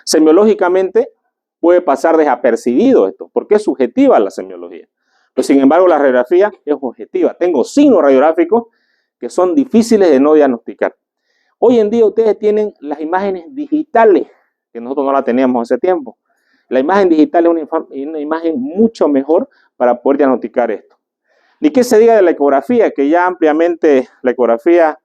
Semiológicamente puede pasar desapercibido esto, porque es subjetiva la semiología. Pero sin embargo, la radiografía es objetiva. Tengo signos radiográficos que son difíciles de no diagnosticar. Hoy en día ustedes tienen las imágenes digitales, que nosotros no la teníamos hace tiempo. La imagen digital es una imagen mucho mejor para poder diagnosticar esto. Ni qué se diga de la ecografía, que ya ampliamente la ecografía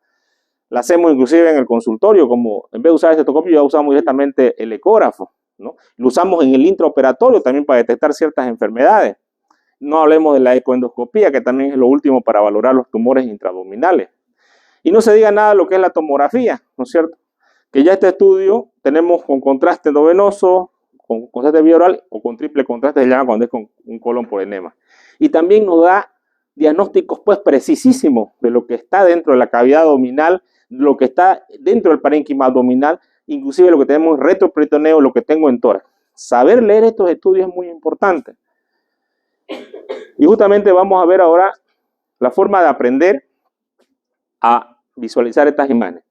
la hacemos inclusive en el consultorio, como en vez de usar el estetoscopio ya usamos directamente el ecógrafo, ¿no? Lo usamos en el intraoperatorio también para detectar ciertas enfermedades. No hablemos de la ecoendoscopía, que también es lo último para valorar los tumores intraabdominales. Y no se diga nada de lo que es la tomografía, ¿no es cierto? Que ya este estudio tenemos con contraste endovenoso, con contraste bioral o con triple contraste, se llama cuando es con un colon por enema. Y también nos da diagnósticos pues precisísimos de lo que está dentro de la cavidad abdominal, lo que está dentro del parénquima abdominal, inclusive lo que tenemos en retroperitoneo, lo que tengo en tórax. Saber leer estos estudios es muy importante. Y justamente vamos a ver ahora la forma de aprender a visualizar estas imágenes.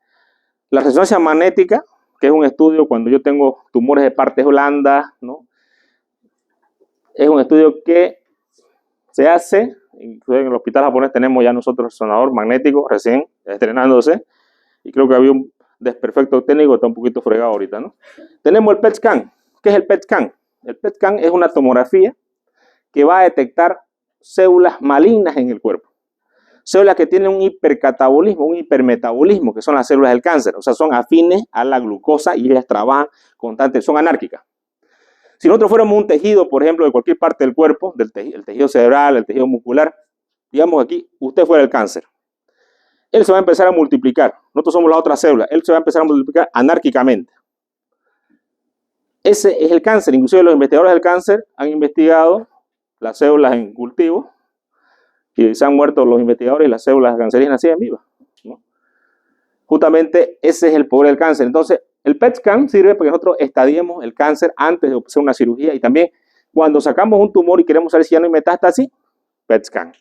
La resonancia magnética, que es un estudio cuando yo tengo tumores de partes blandas, ¿no? Es un estudio que se hace, incluso en el hospital japonés tenemos ya nosotros el resonador magnético recién estrenándose, y creo que había un desperfecto técnico, está un poquito fregado ahorita, ¿no? Tenemos el PET scan. ¿Qué es el PET scan? El PET scan es una tomografía que va a detectar células malignas en el cuerpo. Células que tienen un hipercatabolismo, un hipermetabolismo, que son las células del cáncer. O sea, son afines a la glucosa y ellas trabajan constantemente, son anárquicas. Si nosotros fuéramos un tejido, por ejemplo, de cualquier parte del cuerpo, el tejido cerebral, el tejido muscular, digamos aquí, usted fuera el cáncer. Él se va a empezar a multiplicar. Nosotros somos la otra célula. Él se va a empezar a multiplicar anárquicamente. Ese es el cáncer. Inclusive los investigadores del cáncer han investigado las células en cultivo y se han muerto los investigadores y las células cancerígenas siguen vivas, ¿no? Justamente ese es el poder del cáncer. Entonces, el PET scan sirve para que nosotros estadiemos el cáncer antes de hacer una cirugía, y también cuando sacamos un tumor y queremos saber si ya no hay metástasis, PET scan,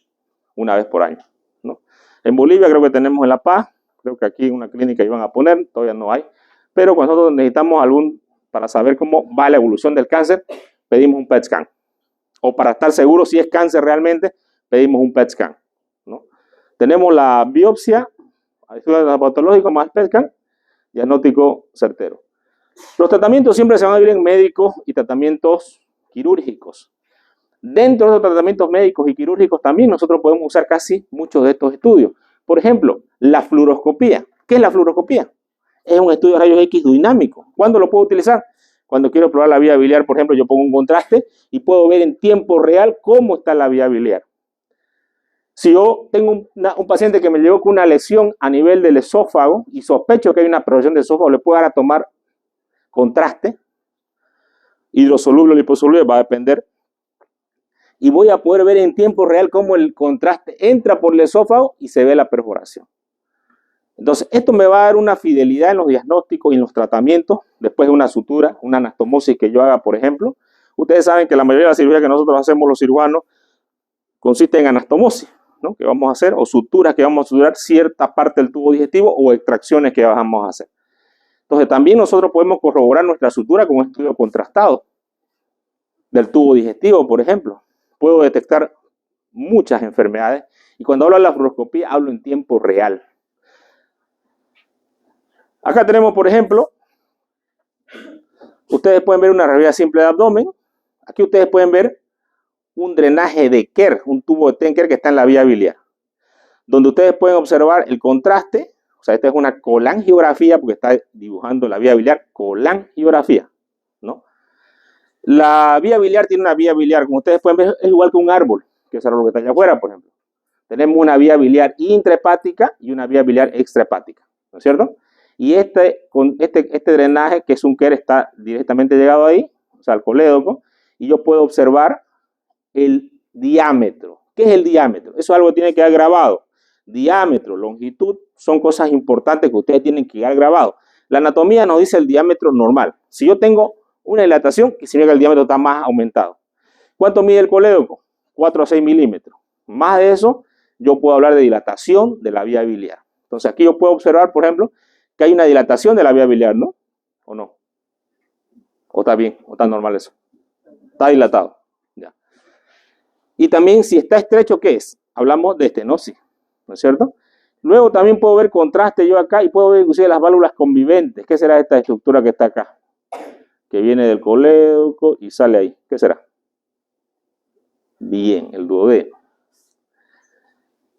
una vez por año, ¿no? En Bolivia creo que tenemos en La Paz, creo que aquí en una clínica iban a poner, todavía no hay, pero cuando nosotros necesitamos para saber cómo va la evolución del cáncer, pedimos un PET scan. O para estar seguros si es cáncer realmente, pedimos un PET scan, ¿no? Tenemos la biopsia, patológico más PET scan, diagnóstico certero. Los tratamientos siempre se van a dividir en médicos y tratamientos quirúrgicos. Dentro de los tratamientos médicos y quirúrgicos también nosotros podemos usar casi muchos de estos estudios. Por ejemplo, la fluoroscopía. ¿Qué es la fluoroscopía? Es un estudio de rayos X dinámico. ¿Cuándo lo puedo utilizar? Cuando quiero probar la vía biliar, por ejemplo, yo pongo un contraste y puedo ver en tiempo real cómo está la vía biliar. Si yo tengo un paciente que me llegó con una lesión a nivel del esófago y sospecho que hay una perforación del esófago, le puedo dar a tomar contraste, hidrosoluble o liposoluble, va a depender, y voy a poder ver en tiempo real cómo el contraste entra por el esófago y se ve la perforación. Entonces, esto me va a dar una fidelidad en los diagnósticos y en los tratamientos, después de una sutura, una anastomosis que yo haga, por ejemplo. Ustedes saben que la mayoría de las cirugías que nosotros hacemos los cirujanos consiste en anastomosis, ¿no? Que vamos a hacer, o suturas que vamos a suturar cierta parte del tubo digestivo, o extracciones que vamos a hacer. Entonces, también nosotros podemos corroborar nuestra sutura con un estudio contrastado del tubo digestivo, por ejemplo. Puedo detectar muchas enfermedades, y cuando hablo de la fluoroscopía, hablo en tiempo real. Acá tenemos, por ejemplo, ustedes pueden ver una radiografía simple de abdomen. Aquí ustedes pueden ver un drenaje de Kerr, un tubo de Tenker que está en la vía biliar, donde ustedes pueden observar el contraste. O sea, esta es una colangiografía porque está dibujando la vía biliar, colangiografía, ¿no? La vía biliar tiene una vía biliar, como ustedes pueden ver, es igual que un árbol, que es algo que está allá afuera, por ejemplo. Tenemos una vía biliar intrahepática y una vía biliar extrahepática, ¿no es cierto? Y este drenaje, que es un Kerr, está directamente llegado ahí, o sea, al colédoco, y yo puedo observar el diámetro. ¿Qué es el diámetro? Eso es algo que tiene que quedar grabado. Diámetro, longitud, son cosas importantes que ustedes tienen que quedar grabado. La anatomía nos dice el diámetro normal. Si yo tengo una dilatación, que significa que el diámetro está más aumentado. ¿Cuánto mide el colédoco? 4 a 6 milímetros. Más de eso, yo puedo hablar de dilatación de la vía biliar. Entonces aquí yo puedo observar, por ejemplo, que hay una dilatación de la vía biliar, ¿no? ¿O no? ¿O está bien? ¿O está normal eso? Está dilatado. Ya. Y también si está estrecho, ¿qué es? Hablamos de estenosis, ¿no es cierto? Luego también puedo ver contraste yo acá y puedo ver inclusive las válvulas conviventes. ¿Qué será esta estructura que está acá? Que viene del colédoco y sale ahí. ¿Qué será? Bien, el duodeno.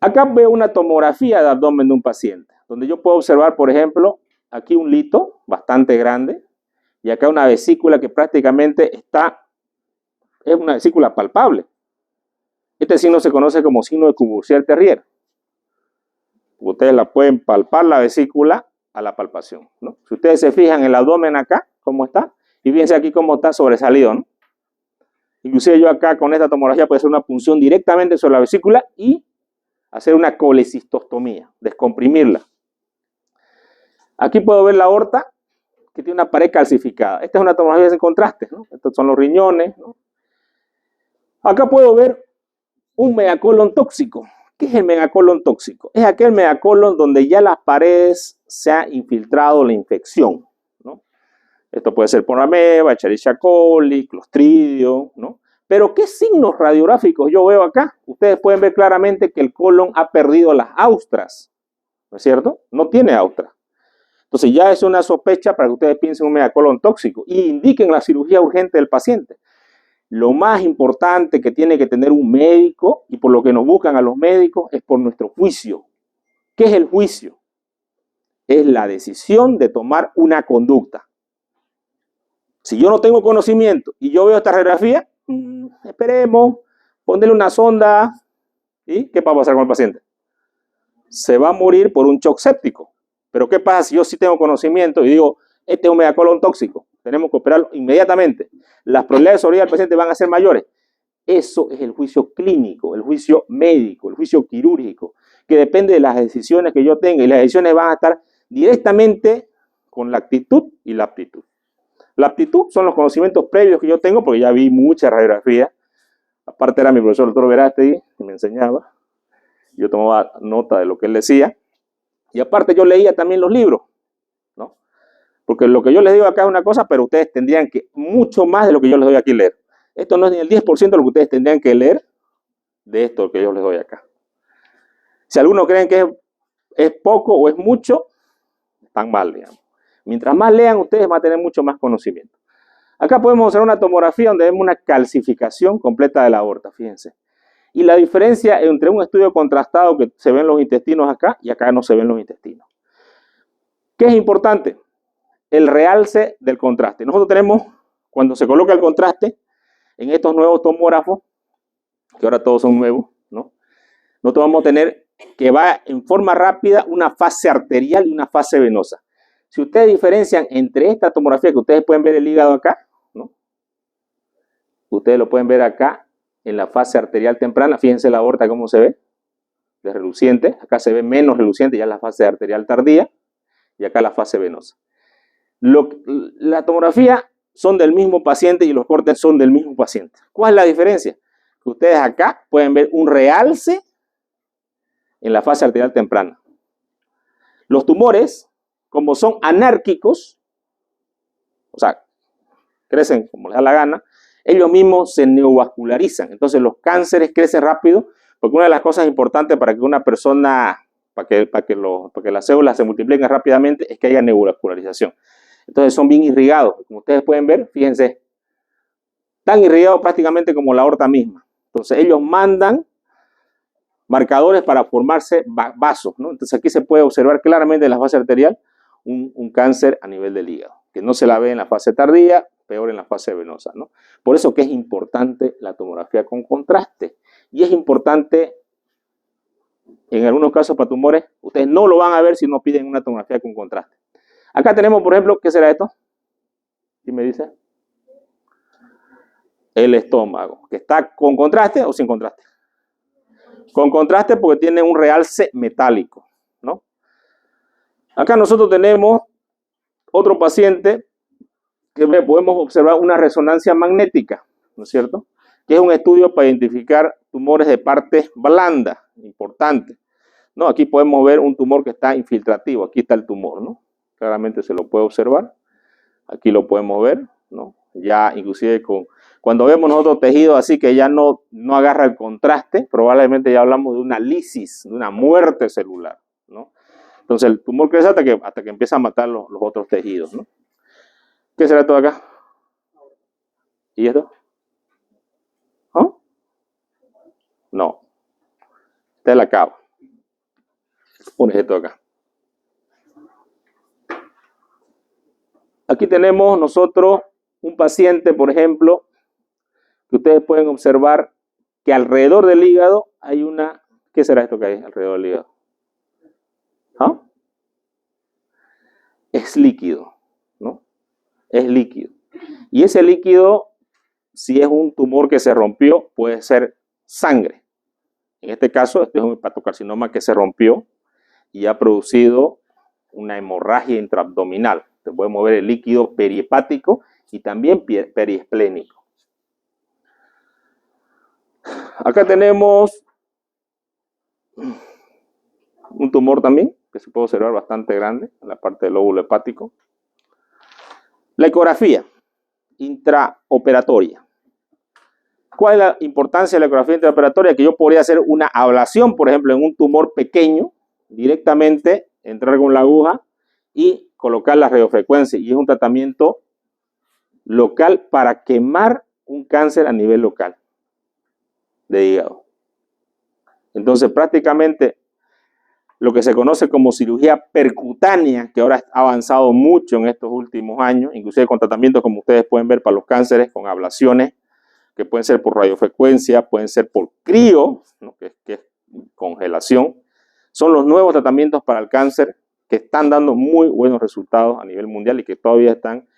Acá veo una tomografía de abdomen de un paciente, donde yo puedo observar, por ejemplo, aquí un lito bastante grande y acá una vesícula que prácticamente es una vesícula palpable. Este signo se conoce como signo de Courvoisier-Terrier. Ustedes la pueden palpar la vesícula a la palpación, ¿no? Si ustedes se fijan en el abdomen acá, cómo está, y fíjense aquí cómo está sobresalido, ¿no? Inclusive yo acá con esta tomografía puedo hacer una punción directamente sobre la vesícula y hacer una colecistostomía, descomprimirla. Aquí puedo ver la aorta que tiene una pared calcificada. Esta es una tomografía sin contraste, ¿no? Estos son los riñones, ¿no? Acá puedo ver un megacolon tóxico. ¿Qué es el megacolon tóxico? Es aquel megacolon donde ya las paredes se ha infiltrado la infección, ¿no? Esto puede ser por ameba, Escherichia coli, Clostridio, ¿no? Pero ¿qué signos radiográficos yo veo acá? Ustedes pueden ver claramente que el colon ha perdido las austras, ¿no es cierto? No tiene austras. Entonces ya es una sospecha para que ustedes piensen en un megacolon tóxico y indiquen la cirugía urgente del paciente. Lo más importante que tiene que tener un médico, y por lo que nos buscan a los médicos, es por nuestro juicio. ¿Qué es el juicio? Es la decisión de tomar una conducta. Si yo no tengo conocimiento y yo veo esta radiografía, esperemos, ponerle una sonda, ¿y qué va a pasar con el paciente? Se va a morir por un shock séptico. Pero ¿qué pasa si yo sí tengo conocimiento y digo, este es un megacolon tóxico, tenemos que operarlo inmediatamente? Las probabilidades de sobrevivir del paciente van a ser mayores. Eso es el juicio clínico, el juicio médico, el juicio quirúrgico, que depende de las decisiones que yo tenga, y las decisiones van a estar directamente con la actitud y la aptitud. La aptitud son los conocimientos previos que yo tengo, porque ya vi mucha radiografía. Aparte era mi profesor, el doctor Verástegui, que me enseñaba. Yo tomaba nota de lo que él decía. Y aparte yo leía también los libros, ¿no? Porque lo que yo les digo acá es una cosa, pero ustedes tendrían que, mucho más de lo que yo les doy aquí, leer. Esto no es ni el 10% de lo que ustedes tendrían que leer de esto que yo les doy acá. Si algunos creen que es poco o es mucho, están mal, digamos. Mientras más lean, ustedes van a tener mucho más conocimiento. Acá podemos hacer una tomografía donde vemos una calcificación completa de la aorta, fíjense. Y la diferencia entre un estudio contrastado que se ven los intestinos acá y acá no se ven los intestinos. ¿Qué es importante? El realce del contraste. Nosotros tenemos, cuando se coloca el contraste en estos nuevos tomógrafos, que ahora todos son nuevos, ¿no? Nosotros vamos a tener que va en forma rápida una fase arterial y una fase venosa. Si ustedes diferencian entre esta tomografía, que ustedes pueden ver el hígado acá, ¿no? Ustedes lo pueden ver acá en la fase arterial temprana. Fíjense la aorta cómo se ve, de reluciente. Acá se ve menos reluciente, ya la fase arterial tardía, y acá la fase venosa. La tomografía son del mismo paciente y los cortes son del mismo paciente. ¿Cuál es la diferencia? Que ustedes acá pueden ver un realce en la fase arterial temprana. Los tumores, como son anárquicos, o sea, crecen como les da la gana, ellos mismos se neovascularizan. Entonces los cánceres crecen rápido, porque una de las cosas importantes para que una persona, para que las células se multipliquen rápidamente, es que haya neovascularización. Entonces son bien irrigados. Como ustedes pueden ver, fíjense, tan irrigados prácticamente como la aorta misma. Entonces ellos mandan marcadores para formarse vasos, ¿no? Entonces aquí se puede observar claramente en la fase arterial un cáncer a nivel del hígado, que no se la ve en la fase tardía, peor en la fase venosa, ¿no? Por eso que es importante la tomografía con contraste. Y es importante, en algunos casos para tumores, ustedes no lo van a ver si no piden una tomografía con contraste. Acá tenemos, por ejemplo, ¿qué será esto? ¿Quién me dice? El estómago, que está con contraste o sin contraste. Con contraste porque tiene un realce metálico, ¿no? Acá nosotros tenemos otro paciente que podemos observar una resonancia magnética, ¿no es cierto? Que es un estudio para identificar tumores de partes blandas, importante, ¿no? Aquí podemos ver un tumor que está infiltrativo, aquí está el tumor, ¿no? Claramente se lo puede observar, aquí lo podemos ver, ¿no? Ya inclusive cuando vemos nosotros tejidos así que ya no agarra el contraste, probablemente ya hablamos de una lisis, de una muerte celular, ¿no? Entonces el tumor crece hasta que empieza a matar los otros tejidos, ¿no? ¿Qué será esto de acá? ¿Y esto? ¿Ah? No. Esta es la cava. Pones esto acá. Aquí tenemos nosotros un paciente, por ejemplo, que ustedes pueden observar que alrededor del hígado hay una... ¿Qué será esto que hay alrededor del hígado? ¿Ah? Es líquido, ¿no? Es líquido. Y ese líquido, si es un tumor que se rompió, puede ser sangre. En este caso, este es un hepatocarcinoma que se rompió y ha producido una hemorragia intraabdominal. Se puede mover el líquido perihepático y también periesplénico. Acá tenemos un tumor también, que se puede observar bastante grande en la parte del lóbulo hepático. La ecografía intraoperatoria. ¿Cuál es la importancia de la ecografía intraoperatoria? Que yo podría hacer una ablación, por ejemplo, en un tumor pequeño, directamente entrar con la aguja y colocar la radiofrecuencia. Y es un tratamiento local para quemar un cáncer a nivel local de hígado. Entonces, prácticamente lo que se conoce como cirugía percutánea, que ahora ha avanzado mucho en estos últimos años, inclusive con tratamientos como ustedes pueden ver para los cánceres, con ablaciones, que pueden ser por radiofrecuencia, pueden ser por crío, ¿no? que es congelación. Son los nuevos tratamientos para el cáncer que están dando muy buenos resultados a nivel mundial y que todavía están,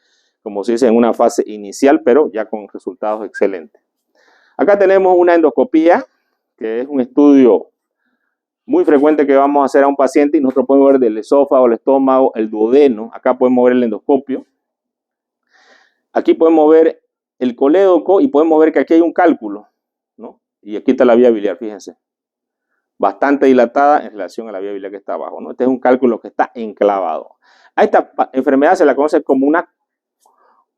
como se dice, en una fase inicial, pero ya con resultados excelentes. Acá tenemos una endoscopía, que es un estudio muy frecuente que vamos a hacer a un paciente y nosotros podemos ver del esófago, el estómago, el duodeno. Acá podemos ver el endoscopio. Aquí podemos ver el colédoco y podemos ver que aquí hay un cálculo, ¿no? Y aquí está la vía biliar, fíjense. Bastante dilatada en relación a la vía biliar que está abajo, ¿no? Este es un cálculo que está enclavado. A esta enfermedad se la conoce como una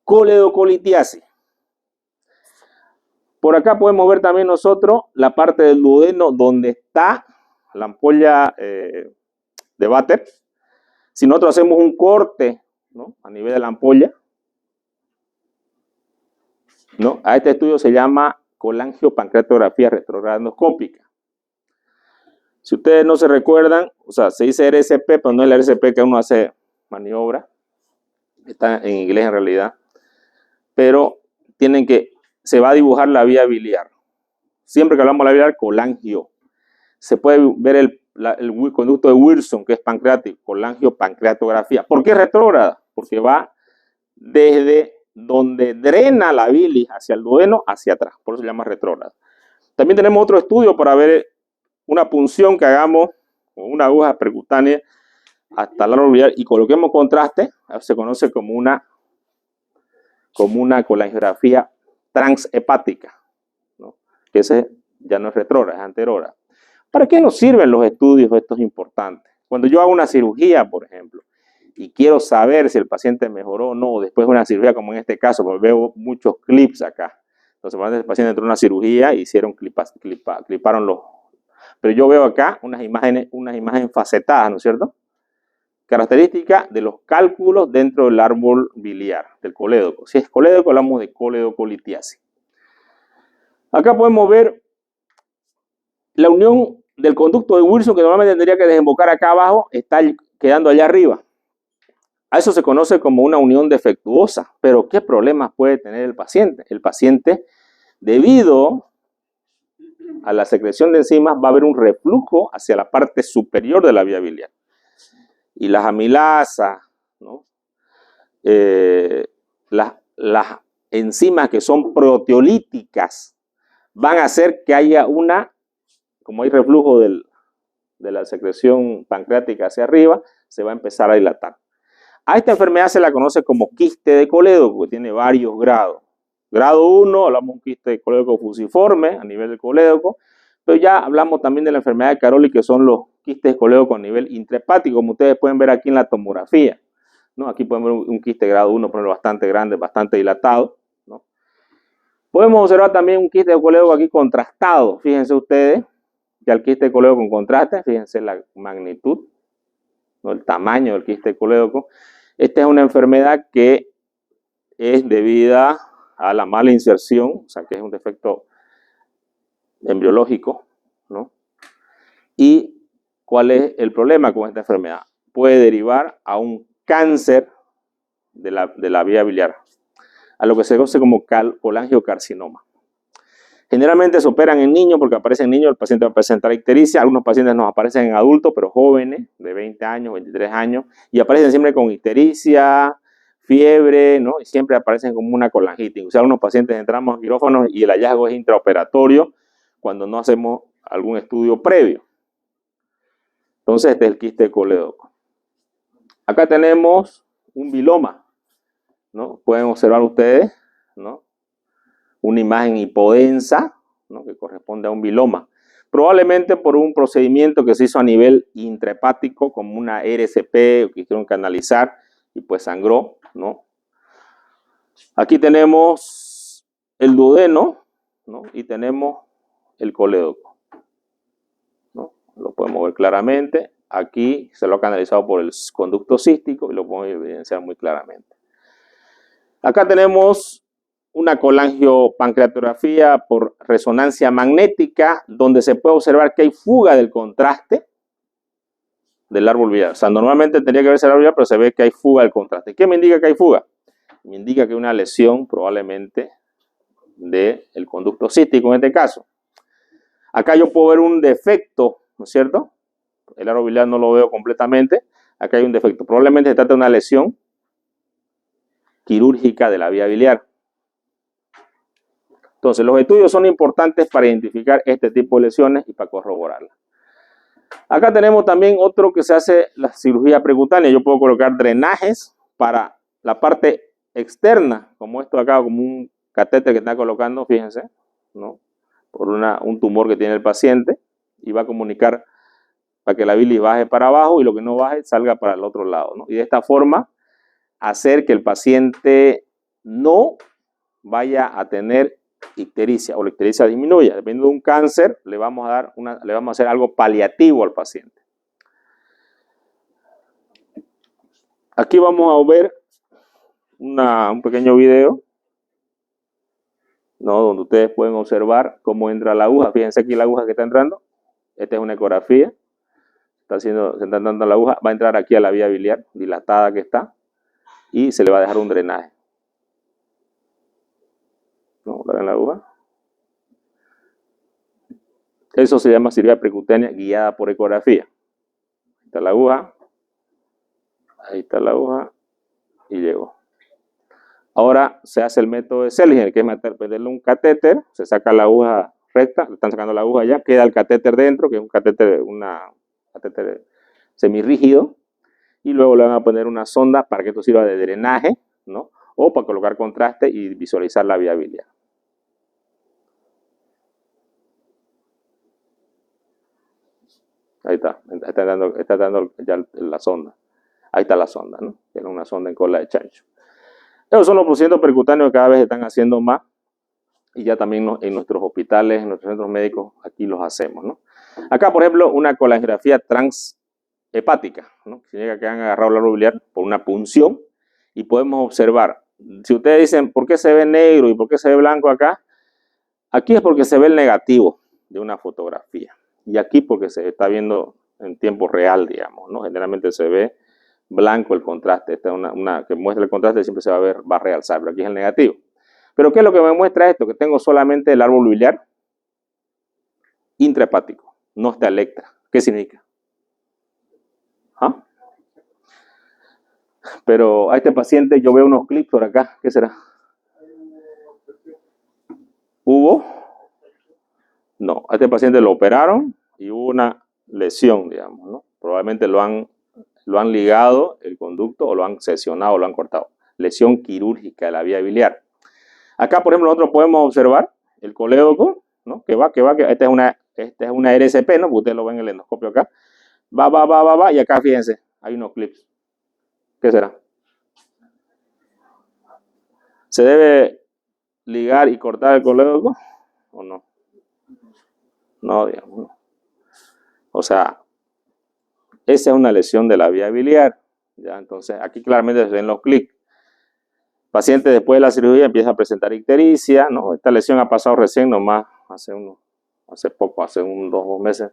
coledocolitiasis. Por acá podemos ver también nosotros la parte del duodeno donde está la ampolla de Vater. Si nosotros hacemos un corte, ¿no? A nivel de la ampolla, ¿no? A este estudio se llama colangiopancreatografía retrograda endoscópica. Si ustedes no se recuerdan, o sea, se dice RCP, pero no es el RCP que uno hace maniobra. Está en inglés en realidad. Pero se va a dibujar la vía biliar. Siempre que hablamos de la vía biliar, colangio. Se puede ver el conducto de Wilson, que es pancreático, colangiopancreatografía. ¿Por qué retrógrada? Porque va desde donde drena la bilis hacia el duodeno hacia atrás. Por eso se llama retrógrada. También tenemos otro estudio para ver una punción que hagamos con una aguja percutánea hasta la biliar y coloquemos contraste. Se conoce como una colangiografía transhepática, ¿no? Que ese ya no es retrógrada, es anterógrada. ¿Para qué nos sirven los estudios estos importantes? Cuando yo hago una cirugía, por ejemplo, y quiero saber si el paciente mejoró o no, después de una cirugía, como en este caso, porque veo muchos clips acá. Entonces, el paciente entró en una cirugía y cliparon los... Pero yo veo acá unas imágenes facetadas, ¿no es cierto? Característica de los cálculos dentro del árbol biliar, del colédoco. Si es colédoco, hablamos de coledocolitiasis. Acá podemos ver la unión del conducto de Wilson, que normalmente tendría que desembocar acá abajo, está quedando allá arriba. A eso se conoce como una unión defectuosa. Pero ¿qué problemas puede tener el paciente? El paciente, debido a la secreción de enzimas, va a haber un reflujo hacia la parte superior de la vía biliar. Y las amilasas, ¿no? Las enzimas que son proteolíticas van a hacer que haya como hay reflujo de la secreción pancreática hacia arriba, se va a empezar a dilatar. A esta enfermedad se la conoce como quiste de colédoco, que tiene varios grados. Grado 1, hablamos de un quiste de colédoco fusiforme a nivel del colédoco, pero ya hablamos también de la enfermedad de Caroli, que son los quistes de colédoco a nivel intrahepático, como ustedes pueden ver aquí en la tomografía, ¿no? Aquí podemos ver un quiste grado 1, por ejemplo, bastante grande, bastante dilatado, Podemos observar también un quiste de colédoco aquí contrastado. Fíjense ustedes que al quiste de colédoco con contraste, fíjense la magnitud, ¿no? El tamaño del quiste de colédoco. Esta es una enfermedad que es debida a la mala inserción, o sea que es un defecto embriológico, ¿no? ¿Y cuál es el problema con esta enfermedad? Puede derivar a un cáncer de la vía biliar, a lo que se conoce como colangiocarcinoma. Generalmente se operan en niños porque aparece en niños, el paciente va a presentar ictericia. Algunos pacientes nos aparecen en adultos, pero jóvenes, de 20 años, 23 años, y aparecen siempre con ictericia, fiebre, ¿no? Y siempre aparecen como una colangitis. O sea, algunos pacientes entramos en quirófanos y el hallazgo es intraoperatorio cuando no hacemos algún estudio previo. Entonces, este es el quiste de colédoco. Acá tenemos un viloma, ¿no? Pueden observar ustedes, ¿no? Una imagen hipodensa, ¿no? Que corresponde a un viloma. Probablemente por un procedimiento que se hizo a nivel intrahepático, como una RCP, que hicieron canalizar y pues sangró, ¿no? Aquí tenemos el duodeno, ¿no? Y tenemos el colédoco, ¿no? Lo podemos ver claramente. Aquí se lo ha canalizado por el conducto cístico y lo podemos evidenciar muy claramente. Acá tenemos una colangiopancreatografía por resonancia magnética, donde se puede observar que hay fuga del contraste del árbol biliar. O sea, normalmente tendría que verse el árbol biliar, pero se ve que hay fuga del contraste. ¿Qué me indica que hay fuga? Me indica que hay una lesión probablemente del conducto cístico en este caso. Acá yo puedo ver un defecto, ¿no es cierto? El árbol biliar no lo veo completamente. Acá hay un defecto. Probablemente se trata de una lesión quirúrgica de la vía biliar. Entonces, los estudios son importantes para identificar este tipo de lesiones y para corroborarlas. Acá tenemos también otro que se hace la cirugía precutánea. Yo puedo colocar drenajes para la parte externa, como esto acá, como un catéter que está colocando, fíjense, ¿no? Por un tumor que tiene el paciente, y va a comunicar para que la bilis baje para abajo y lo que no baje salga para el otro lado, ¿no? Y de esta forma hacer que el paciente no vaya a tener ictericia o la ictericia disminuya. Dependiendo de un cáncer, le vamos a hacer algo paliativo al paciente. Aquí vamos a ver un pequeño video, ¿no? Donde ustedes pueden observar cómo entra la aguja. Fíjense aquí la aguja que está entrando. Esta es una ecografía. Se está entrando la aguja. Va a entrar aquí a la vía biliar, dilatada que está, y se le va a dejar un drenaje. ¿No? ¿Ven la aguja? Eso se llama cirugía percutánea guiada por ecografía. Ahí está la aguja. Ahí está la aguja. Y llegó. Ahora se hace el método de Selinger, que es meterle un catéter, se saca la aguja recta, le están sacando la aguja ya, queda el catéter dentro, que es un catéter semirrígido, y luego le van a poner una sonda para que esto sirva de drenaje, ¿no? O para colocar contraste y visualizar la vía biliar. Ahí está dando ya la sonda. Ahí está la sonda, ¿no? Era una sonda en cola de chancho. Esos son los procedimientos percutáneos que cada vez están haciendo más, y ya también en nuestros hospitales, en nuestros centros médicos, aquí los hacemos, ¿no? Acá, por ejemplo, una colangiografía transhepática, ¿no? Significa que han agarrado el árbol biliar por una punción y podemos observar. Si ustedes dicen, ¿por qué se ve negro y por qué se ve blanco acá? Aquí es porque se ve el negativo de una fotografía, y aquí porque se está viendo en tiempo real, digamos, ¿no? Generalmente se ve blanco el contraste. Esta es una que muestra el contraste, siempre se va a realzar, pero aquí es el negativo. Pero ¿qué es lo que me muestra esto? Que tengo solamente el árbol biliar intrahepático, no está electra. ¿Qué significa? ¿Ah? Pero a este paciente yo veo unos clips por acá. ¿Qué será? ¿Hubo? No, a este paciente lo operaron y hubo una lesión, digamos, ¿no? Probablemente lo han ligado el conducto o lo han seccionado o lo han cortado. Lesión quirúrgica de la vía biliar. Acá, por ejemplo, nosotros podemos observar el colédoco, ¿no? Esta es una RCP, ¿no? Porque ustedes lo ven en el endoscopio acá. Va, y acá, fíjense, hay unos clips. ¿Qué será? Se debe ligar y cortar el colédoco o no? No, digamos, no. O sea, esa es una lesión de la vía biliar. ¿Ya? Entonces, aquí claramente se ven los clics. El paciente después de la cirugía empieza a presentar ictericia, ¿no? Esta lesión ha pasado recién nomás, hace poco, hace 2 meses.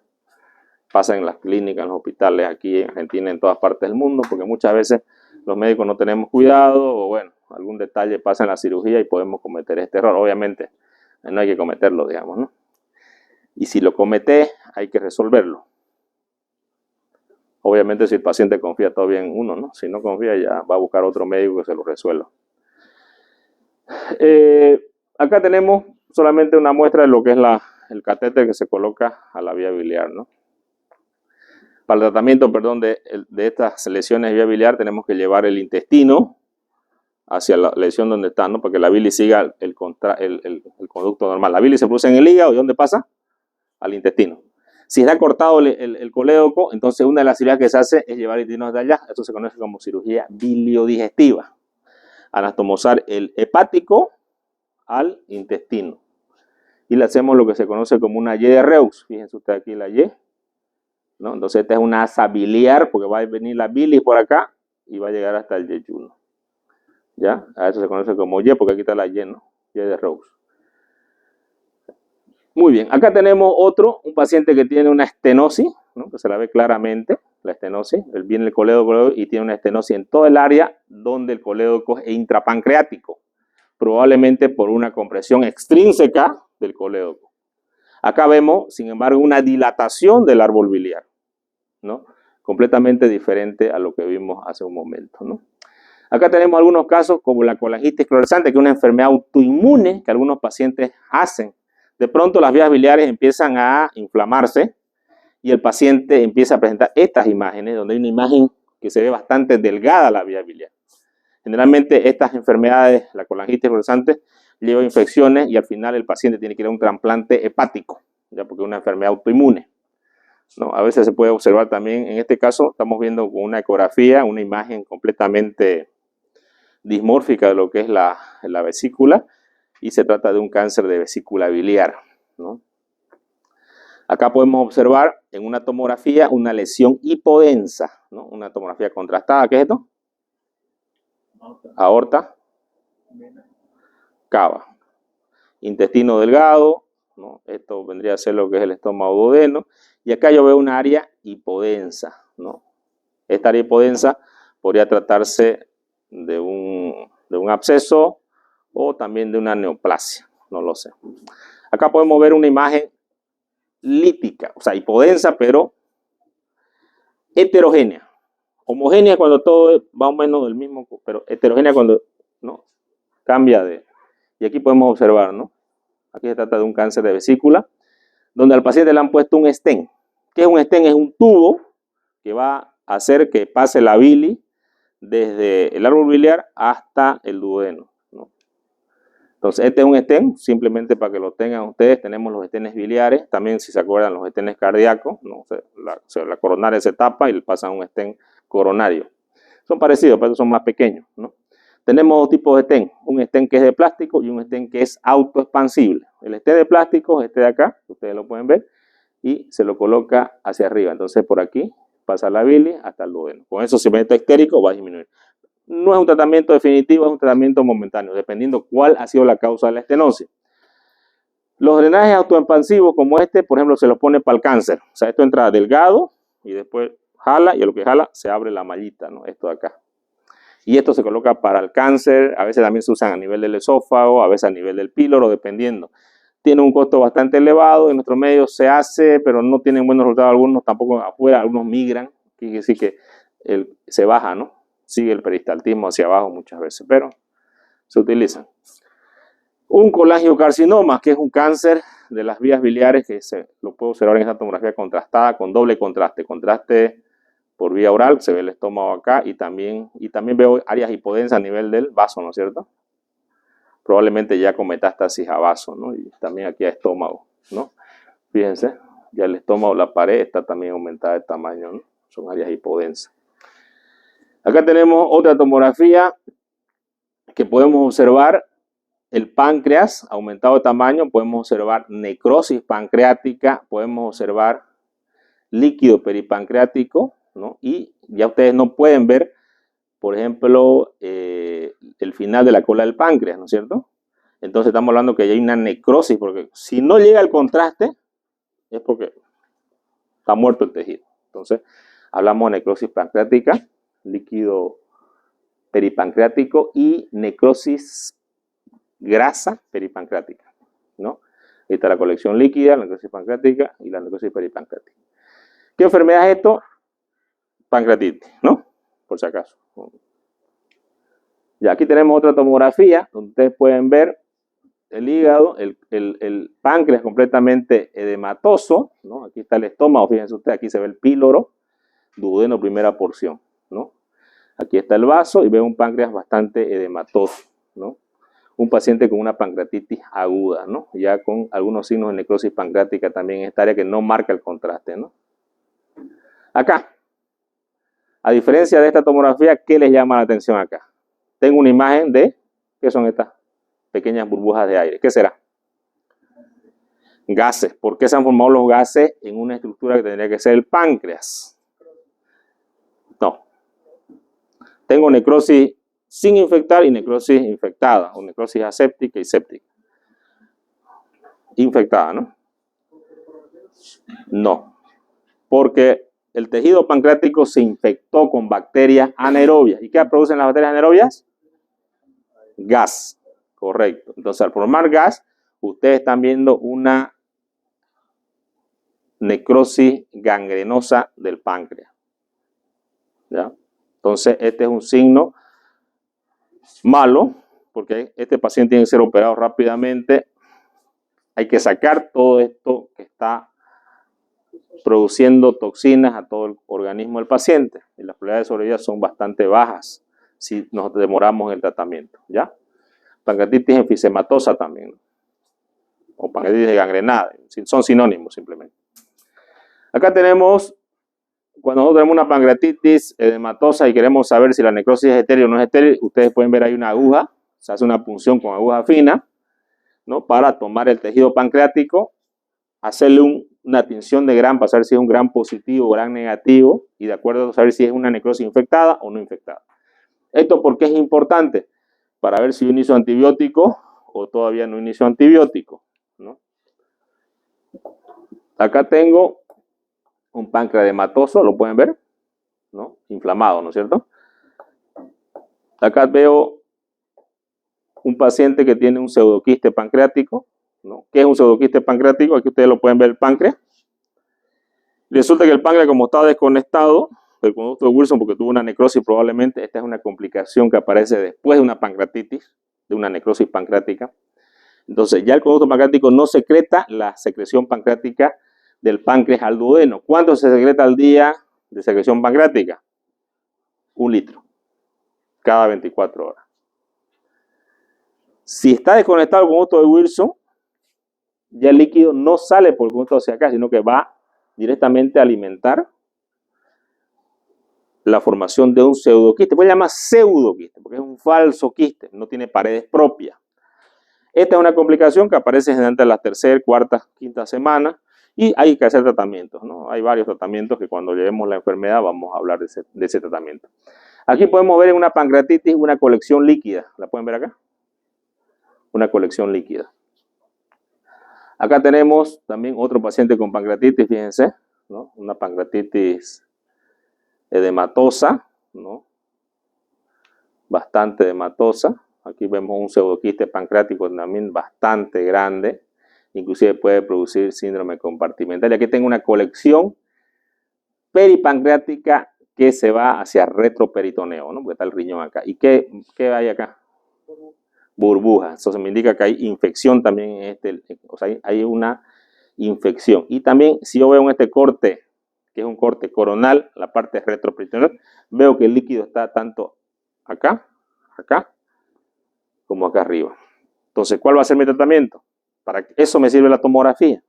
Pasa en las clínicas, en los hospitales, aquí en Argentina, en todas partes del mundo, porque muchas veces los médicos no tenemos cuidado o bueno, algún detalle pasa en la cirugía y podemos cometer este error. Obviamente, no hay que cometerlo, digamos, ¿no? Y si lo comete, hay que resolverlo. Obviamente, si el paciente confía todavía en uno, ¿no? Si no confía, ya va a buscar otro médico que se lo resuelva. Acá tenemos solamente una muestra de lo que es el catéter que se coloca a la vía biliar, ¿no? Para el tratamiento, perdón, de estas lesiones de vía biliar tenemos que llevar el intestino hacia la lesión donde está, ¿no? Para que la bilis siga el conducto normal. La bilis se produce en el hígado, ¿y dónde pasa? Al intestino. Si está cortado el colédoco, entonces una de las cirugías que se hace es llevar el intestino hasta allá. Esto se conoce como cirugía biliodigestiva. Anastomosar el hepático al intestino. Y le hacemos lo que se conoce como una Y de Reus. Fíjense usted aquí la Y, ¿no? Entonces esta es una asa biliar porque va a venir la bilis por acá y va a llegar hasta el yeyuno. ¿Ya? A eso se conoce como Y porque aquí está la Y, ¿no? Y de Reus. Muy bien, acá tenemos un paciente que tiene una estenosis, ¿no? Que se la ve claramente, la estenosis. Él viene el colédoco y tiene una estenosis en todo el área donde el colédoco es intrapancreático, probablemente por una compresión extrínseca del colédoco. Acá vemos, sin embargo, una dilatación del árbol biliar, ¿no? Completamente diferente a lo que vimos hace un momento, ¿no? Acá tenemos algunos casos como la colangitis esclerosante, que es una enfermedad autoinmune que algunos pacientes hacen. De pronto las vías biliares empiezan a inflamarse y el paciente empieza a presentar estas imágenes, donde hay una imagen que se ve bastante delgada la vía biliar. Generalmente estas enfermedades, la colangitis esclerosante, lleva infecciones y al final el paciente tiene que ir a un trasplante hepático, ya porque es una enfermedad autoinmune, ¿no? A veces se puede observar también, en este caso estamos viendo con una ecografía, una imagen completamente dismórfica de lo que es la vesícula, y se trata de un cáncer de vesícula biliar, ¿no? Acá podemos observar en una tomografía una lesión hipodensa, ¿no? Una tomografía contrastada. ¿Qué es esto? Aorta, cava, intestino delgado, ¿no? Esto vendría a ser lo que es el estómago duodeno, y acá yo veo una área hipodensa, ¿no? Esta área hipodensa podría tratarse de un absceso o también de una neoplasia, no lo sé. Acá podemos ver una imagen lítica, o sea, hipodensa, pero heterogénea. Homogénea cuando todo es más o menos del mismo, pero heterogénea cuando no cambia de. Y aquí podemos observar, ¿no? Aquí se trata de un cáncer de vesícula, donde al paciente le han puesto un stent. ¿Qué es un stent? Es un tubo que va a hacer que pase la bilis desde el árbol biliar hasta el duodeno, ¿no? Entonces, este es un stent, simplemente para que lo tengan ustedes. Tenemos los stents biliares, también si se acuerdan los stents cardíacos, ¿no? La coronaria se tapa y le pasan un stent coronario. Son parecidos, pero son más pequeños, ¿no? Tenemos dos tipos de stent, un stent que es de plástico y un stent que es autoexpansible. El stent de plástico es este de acá, ustedes lo pueden ver, y se lo coloca hacia arriba. Entonces, por aquí pasa la bilis hasta el duodeno. Con eso, si cimiento estérico va a disminuir. No es un tratamiento definitivo, es un tratamiento momentáneo, dependiendo cuál ha sido la causa de la estenosis. Los drenajes autoexpansivos como este, por ejemplo, se los pone para el cáncer. O sea, esto entra delgado y después jala, y a lo que jala se abre la mallita, ¿no? Esto de acá. Y esto se coloca para el cáncer, a veces también se usan a nivel del esófago, a veces a nivel del píloro, dependiendo. Tiene un costo bastante elevado, en nuestro medio se hace, pero no tienen buenos resultados algunos, tampoco afuera, algunos migran, quiere decir que se baja, ¿no? Sigue el peristaltismo hacia abajo muchas veces, pero se utilizan. Un colangiocarcinoma, que es un cáncer de las vías biliares, que se lo puede observar en esta tomografía contrastada con doble contraste. Contraste por vía oral, se ve el estómago acá, y también veo áreas hipodensas a nivel del vaso, ¿no es cierto? Probablemente ya con metástasis a vaso, ¿no? Y también aquí a estómago, ¿no? Fíjense, ya el estómago, la pared está también aumentada de tamaño, ¿no? Son áreas hipodensas. Acá tenemos otra tomografía que podemos observar el páncreas aumentado de tamaño, podemos observar necrosis pancreática, podemos observar líquido peripancreático, ¿no? Y ya ustedes no pueden ver, por ejemplo, el final de la cola del páncreas, ¿no es cierto? Entonces estamos hablando que ya hay una necrosis, porque si no llega el contraste, es porque está muerto el tejido. Entonces, hablamos de necrosis pancreática, líquido peripancreático y necrosis grasa peripancreática, ¿no? Ahí está la colección líquida, la necrosis pancreática y la necrosis peripancreática. ¿Qué enfermedad es esto? Pancreatitis, ¿no? Por si acaso. Ya aquí tenemos otra tomografía donde ustedes pueden ver el hígado, el páncreas completamente edematoso, ¿no? Aquí está el estómago, fíjense ustedes, aquí se ve el píloro, duodeno, primera porción, ¿no? Aquí está el vaso y ve un páncreas bastante edematoso, ¿no? Un paciente con una pancreatitis aguda, ¿no? Ya con algunos signos de necrosis pancreática también en esta área que no marca el contraste, ¿no? Acá, a diferencia de esta tomografía, ¿qué les llama la atención acá? Tengo una imagen de, ¿qué son estas pequeñas burbujas de aire? ¿Qué será? Gases. ¿Por qué se han formado los gases en una estructura que tendría que ser el páncreas? No. Tengo necrosis sin infectar y necrosis infectada, o necrosis aséptica y séptica. Infectada, ¿no? No. Porque el tejido pancreático se infectó con bacterias anaerobias. ¿Y qué producen las bacterias anaerobias? Gas. Correcto. Entonces, al formar gas, ustedes están viendo una necrosis gangrenosa del páncreas. ¿Ya? Entonces, este es un signo malo, porque este paciente tiene que ser operado rápidamente. Hay que sacar todo esto que está produciendo toxinas a todo el organismo del paciente. Y las probabilidades de sobrevida son bastante bajas si nos demoramos en el tratamiento. ¿Ya? Pancreatitis enfisematosa también, o pancreatitis gangrenada, son sinónimos simplemente. Acá tenemos, cuando nosotros tenemos una pancreatitis edematosa y queremos saber si la necrosis es estéril o no es estéril, ustedes pueden ver ahí una aguja, se hace una punción con aguja fina, ¿no? Para tomar el tejido pancreático, hacerle una tinción de Gram para saber si es un Gram positivo o Gram negativo, y de acuerdo a saber si es una necrosis infectada o no infectada. ¿Esto por qué es importante? Para ver si yo inicio antibiótico o todavía no inicio antibiótico, ¿no? Acá tengo un páncreas edematoso, lo pueden ver, ¿no? Inflamado, ¿no es cierto? Acá veo un paciente que tiene un pseudoquiste pancreático, ¿no? ¿Qué es un pseudoquiste pancreático? Aquí ustedes lo pueden ver el páncreas. Resulta que el páncreas, como está desconectado del conducto de Wilson porque tuvo una necrosis probablemente, esta es una complicación que aparece después de una pancreatitis, de una necrosis pancreática. Entonces ya el conducto pancreático no secreta la secreción pancreática del páncreas al duodeno. ¿Cuánto se secreta al día de secreción pancreática? 1 litro cada 24 horas. Si está desconectado el conducto de Wilson, ya el líquido no sale por el conducto hacia acá, sino que va directamente a alimentar la formación de un pseudoquiste. Pues se llama pseudoquiste, porque es un falso quiste, no tiene paredes propias. Esta es una complicación que aparece generalmente en la tercera, cuarta, quinta semana y hay que hacer tratamientos, ¿no? Hay varios tratamientos que cuando llevemos la enfermedad vamos a hablar de ese tratamiento. Aquí podemos ver en una pancreatitis una colección líquida. ¿La pueden ver acá? Una colección líquida. Acá tenemos también otro paciente con pancreatitis, fíjense, ¿no? Una pancreatitis edematosa, ¿no? Bastante edematosa. Aquí vemos un pseudoquiste pancreático también bastante grande, inclusive puede producir síndrome compartimental. Y aquí tengo una colección peripancreática que se va hacia retroperitoneo, ¿no? Porque está el riñón acá. ¿Y qué hay acá? Burbujas. Eso me indica que hay infección también en o sea, hay una infección. Y también, si yo veo en este corte, que es un corte coronal, la parte retroperitoneal, veo que el líquido está tanto acá, como acá arriba. Entonces, ¿cuál va a ser mi tratamiento? Para eso me sirve la tomografía.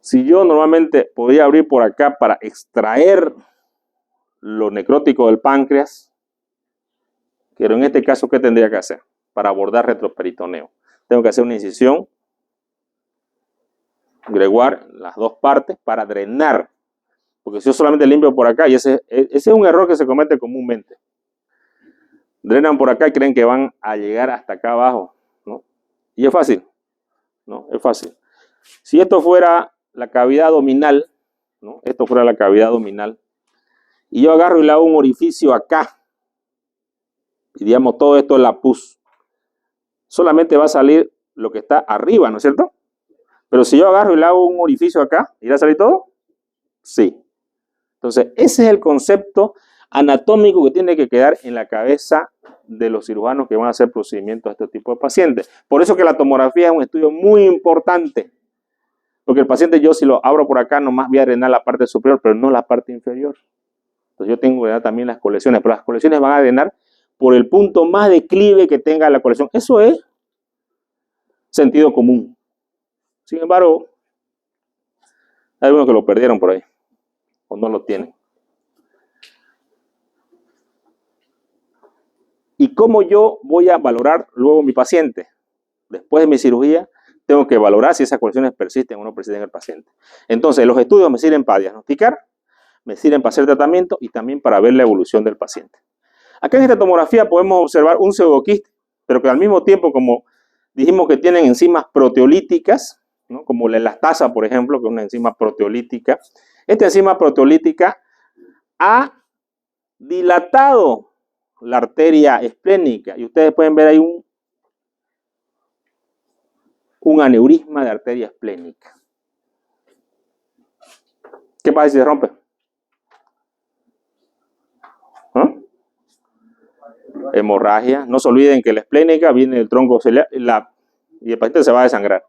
Si yo normalmente podría abrir por acá para extraer lo necrótico del páncreas, pero en este caso, ¿qué tendría que hacer? para abordar retroperitoneo. Tengo que hacer una incisión greguar las dos partes para drenar. Porque si yo solamente limpio por acá, y ese es un error que se comete comúnmente. Drenan por acá y creen que van a llegar hasta acá abajo, ¿no? Y es fácil, ¿no? Es fácil. Si esto fuera la cavidad abdominal, ¿no? Esto fuera la cavidad abdominal, y yo agarro y le hago un orificio acá, y digamos todo esto es la pus, solamente va a salir lo que está arriba, ¿no es cierto? Pero si yo agarro y le hago un orificio acá, ¿irá a salir todo? Sí. Entonces, ese es el concepto anatómico que tiene que quedar en la cabeza de los cirujanos que van a hacer procedimientos a este tipo de pacientes. Por eso que la tomografía es un estudio muy importante. Porque el paciente, yo si lo abro por acá, nomás voy a drenar la parte superior, pero no la parte inferior. Entonces yo tengo que drenar también las colecciones, pero las colecciones van a drenar por el punto más declive que tenga la colección. Eso es sentido común. Sin embargo, hay algunos que lo perdieron por ahí, o no lo tienen. ¿Y cómo yo voy a valorar luego mi paciente? Después de mi cirugía, tengo que valorar si esas colecciones persisten o no persisten en el paciente. Entonces, los estudios me sirven para diagnosticar, me sirven para hacer tratamiento y también para ver la evolución del paciente. Acá en esta tomografía podemos observar un pseudoquiste, pero que al mismo tiempo, como dijimos que tienen enzimas proteolíticas, ¿no? Como la elastasa, por ejemplo, que es una enzima proteolítica. Esta enzima proteolítica ha dilatado la arteria esplénica y ustedes pueden ver ahí un aneurisma de arteria esplénica. ¿Qué pasa si se rompe? ¿Ah? Hemorragia. No se olviden que la esplénica viene del tronco ciliar y el paciente se va a desangrar.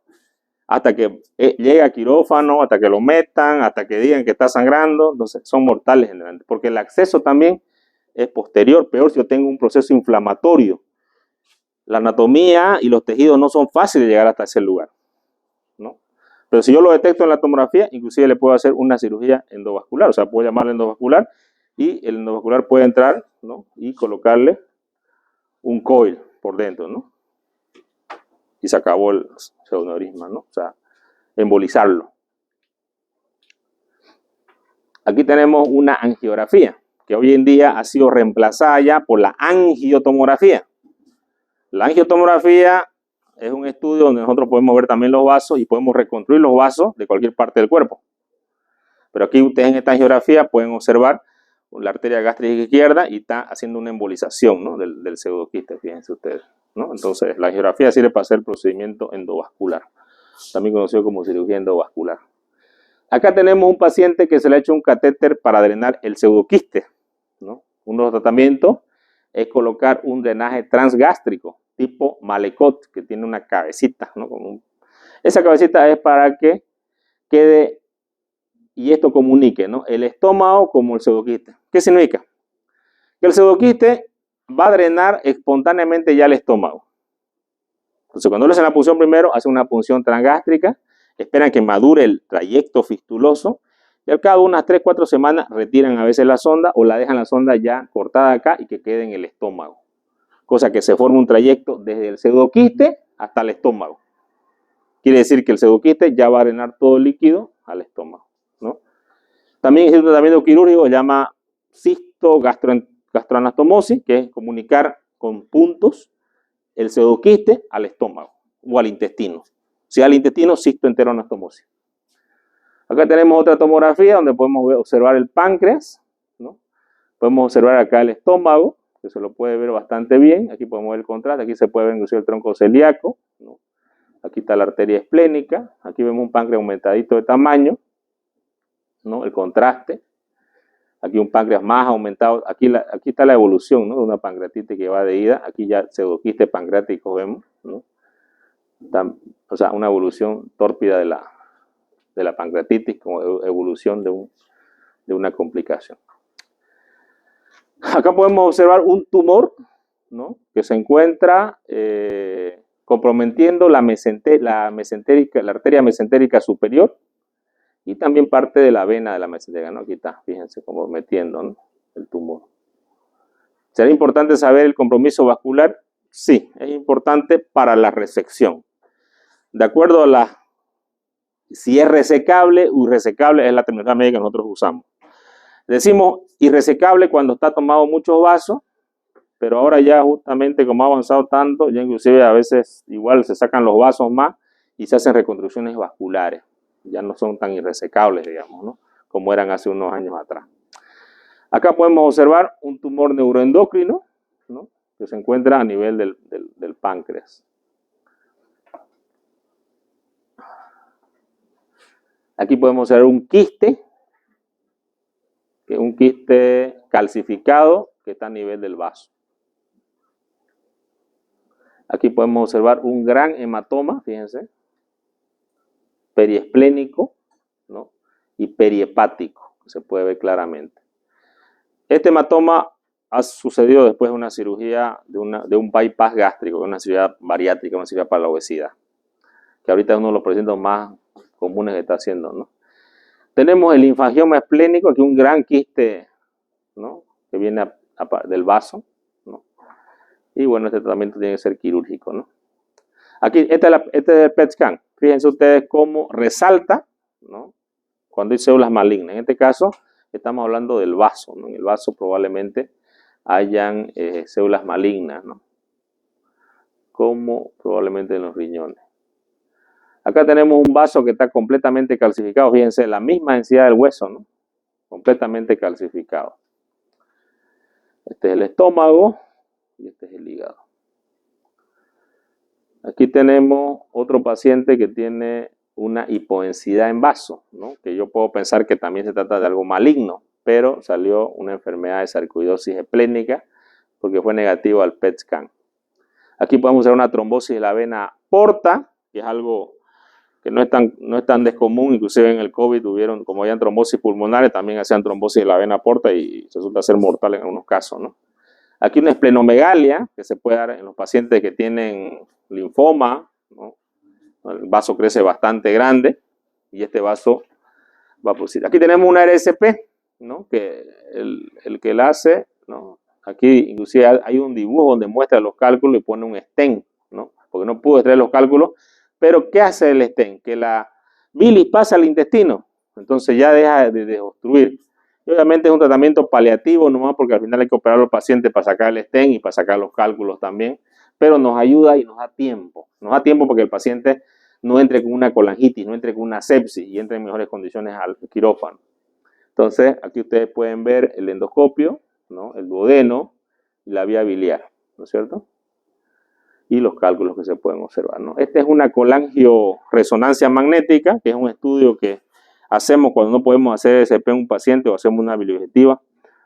Hasta que llegue a quirófano, hasta que lo metan, hasta que digan que está sangrando. Entonces son mortales generalmente, porque el acceso también es posterior, peor si yo tengo un proceso inflamatorio. La anatomía y los tejidos no son fáciles de llegar hasta ese lugar, ¿no? Pero si yo lo detecto en la tomografía, inclusive le puedo hacer una cirugía endovascular, o sea, puedo llamarle endovascular y el endovascular puede entrar, ¿no? Y colocarle un coil por dentro, ¿no? Y se acabó el pseudoneurisma, ¿no? O sea, embolizarlo. Aquí tenemos una angiografía, que hoy en día ha sido reemplazada ya por la angiotomografía. La angiotomografía es un estudio donde nosotros podemos ver también los vasos y podemos reconstruir los vasos de cualquier parte del cuerpo. Pero aquí ustedes en esta angiografía pueden observar la arteria gástrica izquierda y está haciendo una embolización, ¿no? del pseudoquiste, fíjense ustedes, ¿no? Entonces, la angiografía sirve para hacer procedimiento endovascular, también conocido como cirugía endovascular. Acá tenemos un paciente que se le ha hecho un catéter para drenar el pseudoquiste, ¿no? Uno de los tratamientos es colocar un drenaje transgástrico tipo Malecot, que tiene una cabecita, ¿no? Esa cabecita es para que quede y esto comunique, ¿no? El estómago como el pseudoquiste. ¿Qué significa? Que el pseudoquiste va a drenar espontáneamente ya el estómago. Entonces, cuando le hacen la punción primero, hacen una punción transgástrica, esperan que madure el trayecto fistuloso y al cabo de unas 3-4 semanas retiran a veces la sonda o la dejan la sonda ya cortada acá y que quede en el estómago. Cosa que se forma un trayecto desde el pseudoquiste hasta el estómago. Quiere decir que el pseudoquiste ya va a drenar todo el líquido al estómago, ¿no? También existe un tratamiento quirúrgico que se llama cisto-gastroanastomosis, que es comunicar con puntos el pseudoquiste al estómago o al intestino. Si al intestino, cisto-enteroanastomosis. Acá tenemos otra tomografía donde podemos observar el páncreas, ¿no? Podemos observar acá el estómago, que se lo puede ver bastante bien. Aquí podemos ver el contraste, aquí se puede ver inclusive el tronco celíaco, ¿no? Aquí está la arteria esplénica, aquí vemos un páncreas aumentadito de tamaño, ¿no? El contraste. Aquí un páncreas más aumentado, aquí está la evolución, ¿no? De una pancreatitis que va de ida, aquí ya pseudoquiste pancreático vemos, ¿no? O sea, una evolución tórpida de la pancreatitis como evolución de una complicación. Acá podemos observar un tumor, ¿no? Que se encuentra comprometiendo la arteria mesentérica superior y también parte de la vena de la mesentérica, ¿no? Aquí está, fíjense, comprometiendo, ¿no? El tumor. Será importante saber el compromiso vascular Sí, es importante para la resección. De acuerdo a si es resecable o irresecable, es la terminología médica que nosotros usamos. Decimos irresecable cuando está tomado muchos vasos, pero ahora ya justamente como ha avanzado tanto, ya inclusive a veces igual se sacan los vasos más y se hacen reconstrucciones vasculares. Ya no son tan irresecables, digamos, ¿no? Como eran hace unos años atrás. Acá podemos observar un tumor neuroendocrino, ¿no? Que se encuentra a nivel del páncreas. Aquí podemos ver un quiste, que es un quiste calcificado que está a nivel del vaso. Aquí podemos observar un gran hematoma, fíjense, periesplénico, ¿no? Y periepático, se puede ver claramente. Este hematoma ha sucedido después de una cirugía, de un bypass gástrico, una cirugía bariátrica, una cirugía para la obesidad, que ahorita es uno de los procedimientos más comunes que está haciendo, ¿no? Tenemos el linfangioma esplénico, aquí un gran quiste, ¿no? Que viene del vaso, ¿no? Y bueno, este tratamiento tiene que ser quirúrgico, ¿no? Aquí, este es el PET scan. Fíjense ustedes cómo resalta, ¿no? Cuando hay células malignas. En este caso, estamos hablando del vaso, ¿no? En el vaso probablemente hayan células malignas, ¿no? Como probablemente en los riñones. Acá tenemos un vaso que está completamente calcificado. Fíjense, la misma densidad del hueso, ¿no? Completamente calcificado. Este es el estómago y este es el hígado. Aquí tenemos otro paciente que tiene una hipodensidad en vaso, ¿no? Que yo puedo pensar que también se trata de algo maligno, pero salió una enfermedad de sarcoidosis esplénica porque fue negativo al PET scan. Aquí podemos ver una trombosis de la vena porta, que es algo que no es tan descomún, inclusive en el COVID tuvieron, como habían trombosis pulmonares, también hacían trombosis de la vena porta y resulta ser mortal en algunos casos, ¿no? Aquí una esplenomegalia que se puede dar en los pacientes que tienen linfoma, ¿no? El vaso crece bastante grande y este vaso va a producir. Aquí tenemos una RSP, ¿no? Que el que la hace, ¿no? Aquí inclusive hay un dibujo donde muestra los cálculos y pone un stent, ¿no? Porque no pudo extraer los cálculos. Pero ¿qué hace el stent? Que la bilis pasa al intestino, entonces ya deja de obstruir. Y obviamente es un tratamiento paliativo nomás porque al final hay que operar a los pacientes para sacar el stent y para sacar los cálculos también, pero nos ayuda y nos da tiempo porque el paciente no entre con una colangitis, no entre con una sepsis y entre en mejores condiciones al quirófano. Entonces aquí ustedes pueden ver el endoscopio, ¿no? El duodeno y la vía biliar, ¿no es cierto? Y los cálculos que se pueden observar, ¿no? Esta es una colangioresonancia magnética, que es un estudio que hacemos cuando no podemos hacer SCP en un paciente o hacemos una bilioobjetiva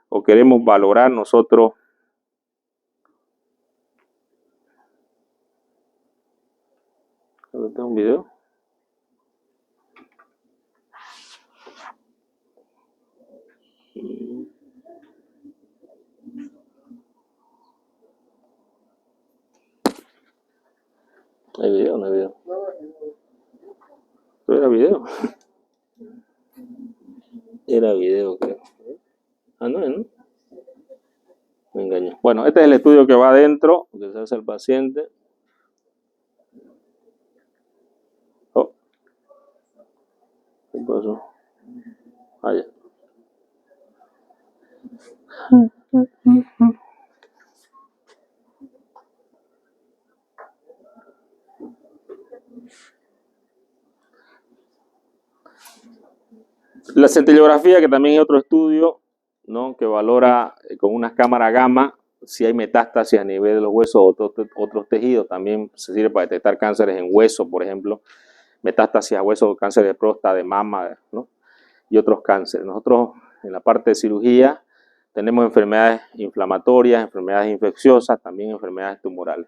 o queremos valorar nosotros ¿tengo un video? ¿Hay video o no hay video? ¿Pero era video? Era video, creo. Ah, no, ¿no? Me engañé. Bueno, este es el estudio que va adentro, que se hace al paciente. Oh. ¿Qué pasó? Ah, ya. La centellografía, que también es otro estudio, ¿no? Que valora con una cámara gamma si hay metástasis a nivel de los huesos o otros tejidos. También se sirve para detectar cánceres en hueso, por ejemplo, metástasis a hueso, cáncer de próstata, de mama, ¿no? Y otros cánceres. Nosotros en la parte de cirugía tenemos enfermedades inflamatorias, enfermedades infecciosas, también enfermedades tumorales.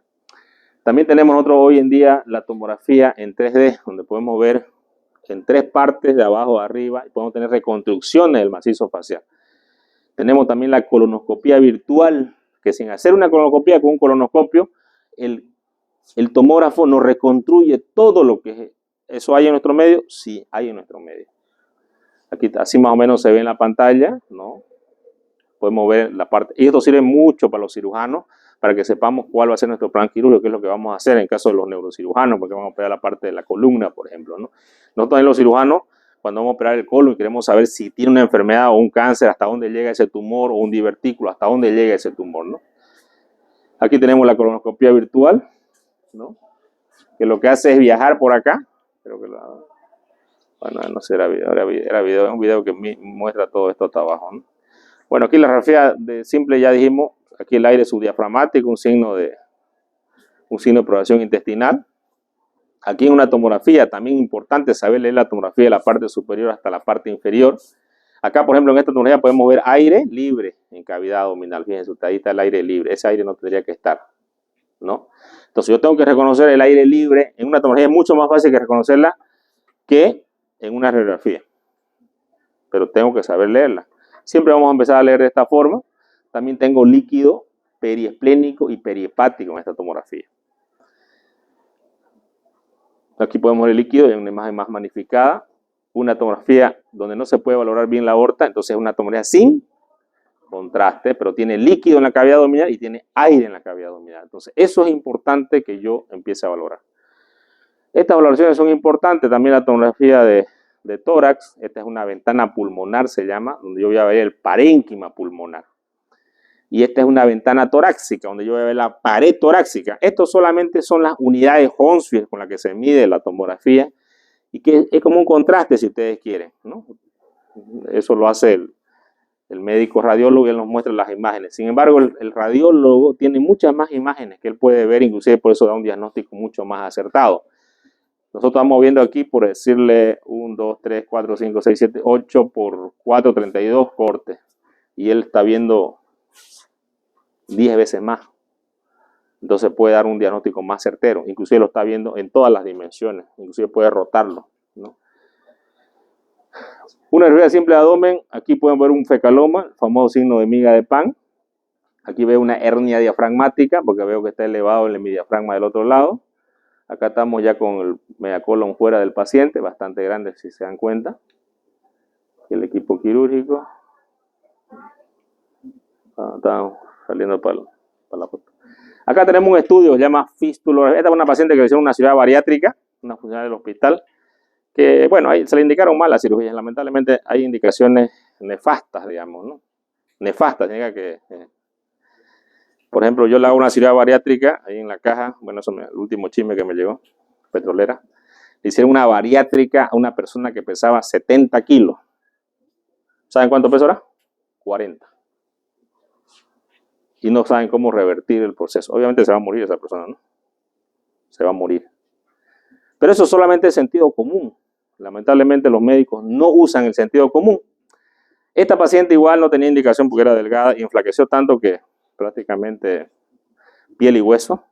También tenemos nosotros hoy en día la tomografía en 3D, donde podemos ver en 3 partes, de abajo a arriba, y podemos tener reconstrucciones del macizo facial. Tenemos también la colonoscopía virtual, que sin hacer una colonoscopía, con un colonoscopio, el tomógrafo nos reconstruye todo lo que eso hay en nuestro medio, sí hay en nuestro medio. Aquí así más o menos se ve en la pantalla, ¿no? Podemos ver la parte, y esto sirve mucho para los cirujanos, para que sepamos cuál va a ser nuestro plan quirúrgico, qué es lo que vamos a hacer en caso de los neurocirujanos, porque vamos a operar la parte de la columna, por ejemplo, ¿no? Nosotros en los cirujanos, cuando vamos a operar el colon y queremos saber si tiene una enfermedad o un cáncer, hasta dónde llega ese tumor, o un divertículo, hasta dónde llega ese tumor, ¿no? Aquí tenemos la colonoscopia virtual, ¿no? Que lo que hace es viajar por acá. Creo que bueno, no sé, era video, un video que muestra todo esto hasta abajo, ¿no? Bueno, aquí la radiografía de simple ya dijimos, aquí el aire subdiafragmático, un signo de progresión intestinal. Aquí en una tomografía, también importante saber leer la tomografía de la parte superior hasta la parte inferior. Acá, por ejemplo, en esta tomografía podemos ver aire libre en cavidad abdominal. Fíjense, ahí está el aire libre. Ese aire no tendría que estar, ¿no? Entonces yo tengo que reconocer el aire libre. En una tomografía es mucho más fácil que reconocerla que en una radiografía. Pero tengo que saber leerla. Siempre vamos a empezar a leer de esta forma. También tengo líquido periesplénico y perihepático en esta tomografía. Aquí podemos ver el líquido en una imagen más magnificada. Una tomografía donde no se puede valorar bien la aorta, entonces es una tomografía sin contraste, pero tiene líquido en la cavidad abdominal y tiene aire en la cavidad abdominal. Entonces eso es importante que yo empiece a valorar. Estas valoraciones son importantes, también la tomografía de tórax. Esta es una ventana pulmonar, se llama, donde yo voy a ver el parénquima pulmonar. Y esta es una ventana torácica, donde yo voy a ver la pared torácica. Esto solamente son las unidades Hounsfield con las que se mide la tomografía, y que es como un contraste, si ustedes quieren, ¿no? Eso lo hace el médico radiólogo y él nos muestra las imágenes. Sin embargo, el radiólogo tiene muchas más imágenes que él puede ver, inclusive por eso da un diagnóstico mucho más acertado. Nosotros estamos viendo aquí, por decirle 1, 2, 3, 4, 5, 6, 7, 8 por 4, 32 cortes. Y él está viendo 10 veces más. Entonces puede dar un diagnóstico más certero. Inclusive lo está viendo en todas las dimensiones. Inclusive puede rotarlo, ¿no? Una radiografía simple de abdomen. Aquí pueden ver un fecaloma, el famoso signo de miga de pan. Aquí veo una hernia diafragmática, porque veo que está elevado el hemidiafragma del otro lado. Acá estamos ya con el mediacolon fuera del paciente, bastante grande si se dan cuenta. Aquí el equipo quirúrgico. Estamos saliendo para la foto. Acá tenemos un estudio, se llama fistulografía. Esta es una paciente que le hicieron una cirugía bariátrica, una funcionaria del hospital, que, bueno, ahí se le indicaron mal las cirugías. Lamentablemente hay indicaciones nefastas, digamos, ¿no? Nefastas, significa que, por ejemplo, yo le hago una cirugía bariátrica, ahí en la caja, bueno, eso es el último chisme que me llegó, petrolera. Le hicieron una bariátrica a una persona que pesaba 70 kilos. ¿Saben cuánto peso era? 40. Y no saben cómo revertir el proceso. Obviamente se va a morir esa persona, ¿no? Se va a morir. Pero eso es solamente el sentido común. Lamentablemente los médicos no usan el sentido común. Esta paciente igual no tenía indicación porque era delgada y enflaqueció tanto que prácticamente piel y hueso.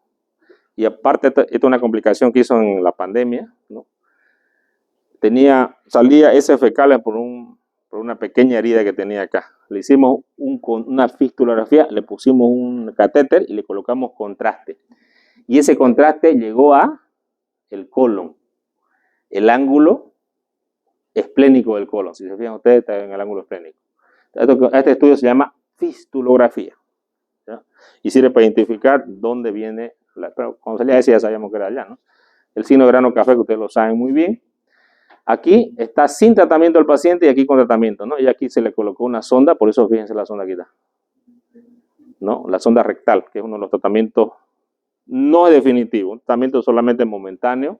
Y aparte, esta es una complicación que hizo en la pandemia, ¿no? Salía heces fecales por una pequeña herida que tenía acá. Le hicimos una fistulografía, le pusimos un catéter y le colocamos contraste. Y ese contraste llegó a el colon, el ángulo esplénico del colon. Si se fijan ustedes, está en el ángulo esplénico. Este estudio se llama fistulografía, ¿ya? Y sirve para identificar dónde viene, pero cuando salía ese ya sabíamos que era allá, ¿no? El signo de grano café, que ustedes lo saben muy bien. Aquí está sin tratamiento el paciente y aquí con tratamiento, ¿no? Y aquí se le colocó una sonda, por eso fíjense la sonda aquí está, ¿no? La sonda rectal, que es uno de los tratamientos, no es definitivo, un tratamiento solamente momentáneo,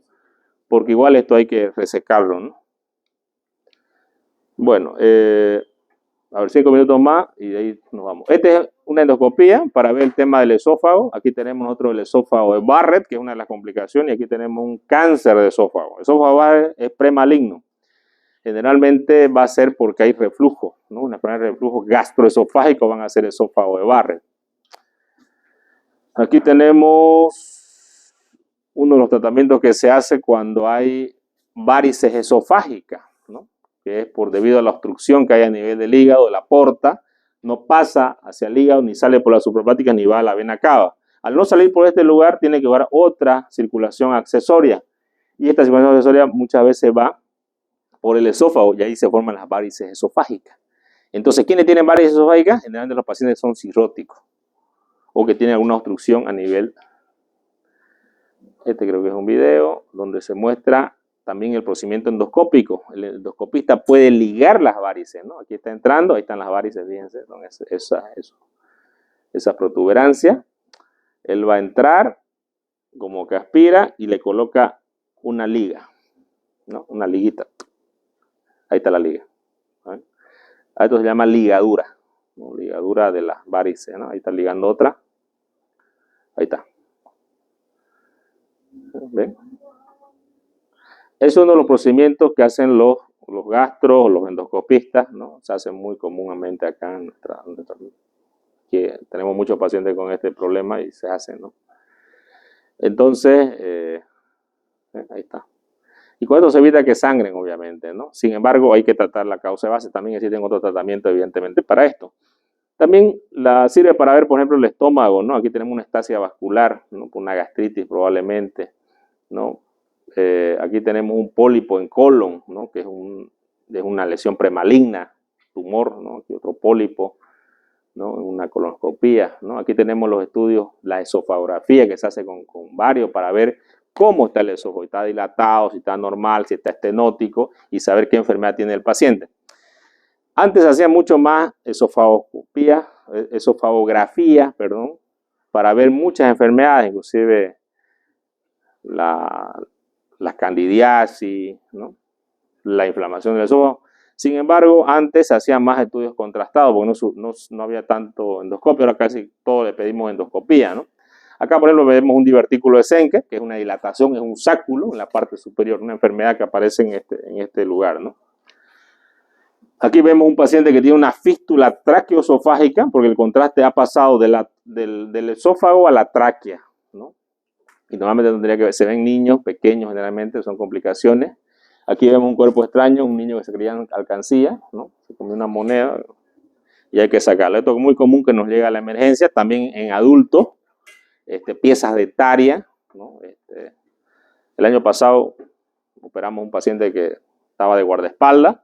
porque igual esto hay que resecarlo, ¿no? Bueno, a ver, 5 minutos más y de ahí nos vamos. Esta es una endoscopía para ver el tema del esófago. Aquí tenemos nosotros el esófago de Barrett, que es una de las complicaciones, y aquí tenemos un cáncer de esófago. El esófago de Barrett es premaligno. Generalmente va a ser porque hay reflujo, ¿no? Una enfermedad de reflujo gastroesofágico van a ser esófago de Barrett. Aquí tenemos uno de los tratamientos que se hace cuando hay varices esofágicas, ¿no? Que es debido a la obstrucción que hay a nivel del hígado, de la porta, no pasa hacia el hígado, ni sale por la suprahepática, ni va a la vena cava. Al no salir por este lugar, tiene que haber otra circulación accesoria. Y esta circulación accesoria muchas veces va por el esófago, y ahí se forman las varices esofágicas. Entonces, ¿quiénes tienen varices esofágicas? Generalmente los pacientes son cirróticos. o que tiene alguna obstrucción a nivel. Este creo que es un video donde se muestra también el procedimiento endoscópico. El endoscopista puede ligar las varices, ¿no? Aquí está entrando, ahí están las varices, fíjense, ¿no? Esa protuberancia. Él va a entrar, como que aspira y le coloca una liga, ¿no? Una liguita. Ahí está la liga. ¿Vale? A esto se llama ligadura, ¿no? Ligadura de las varices, ¿no? Ahí está ligando otra. Ahí está. ¿Ven? Es uno de los procedimientos que hacen los gastros o los endoscopistas, ¿no? Se hace muy comúnmente acá en nuestra que tenemos muchos pacientes con este problema y se hacen, ¿no? Entonces, ahí está. Y con esto se evita que sangren, obviamente, ¿no? Sin embargo, hay que tratar la causa de base. También existen otros tratamientos, evidentemente, para esto. También sirve para ver, por ejemplo, el estómago, ¿no? Aquí tenemos una estasia vascular, ¿no? Una gastritis probablemente, ¿no? Aquí tenemos un pólipo en colon, ¿no? Que es una lesión premaligna, tumor, ¿no? Aquí otro pólipo, ¿no? Una colonoscopía, ¿no? Aquí tenemos los estudios, la esofagografía que se hace con varios para ver cómo está el esófago, si está dilatado, si está normal, si está estenótico y saber qué enfermedad tiene el paciente. Antes hacía mucho más esofagografía, para ver muchas enfermedades, inclusive la candidiasis, ¿no? La inflamación del esófago. Sin embargo, antes se hacían más estudios contrastados porque no había tanto endoscopio, ahora casi todo le pedimos endoscopía, ¿no? Acá, por ejemplo, vemos un divertículo de Schenker, que es una dilatación, es un sáculo en la parte superior, una enfermedad que aparece en este lugar, ¿no? Aquí vemos un paciente que tiene una fístula traqueoesofágica, porque el contraste ha pasado del esófago a la tráquea, ¿no? Y normalmente tendría que se ven niños pequeños, generalmente son complicaciones. Aquí vemos un cuerpo extraño, un niño que se creía en alcancía, ¿no? Se comió una moneda y hay que sacarlo. Esto es muy común que nos llega a la emergencia, también en adultos, piezas de taria, ¿no? El año pasado operamos un paciente que estaba de guardaespaldas,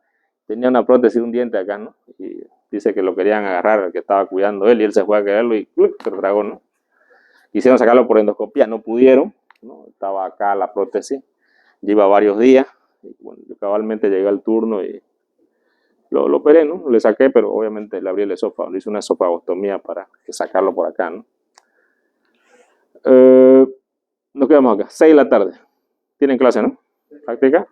tenía una prótesis de un diente acá, ¿no? Y dice que lo querían agarrar, el que estaba cuidando él, y él se fue a quererlo y se lo tragó, ¿no? Quisieron sacarlo por endoscopía, no pudieron, ¿no? Estaba acá la prótesis, lleva varios días, y bueno, yo cabalmente llegué al turno y lo operé, ¿no? Le saqué, pero obviamente le abrí el esófago, le hice una esofagostomía para sacarlo por acá, ¿no? Nos quedamos acá, 6 de la tarde. ¿Tienen clase, no? ¿Práctica?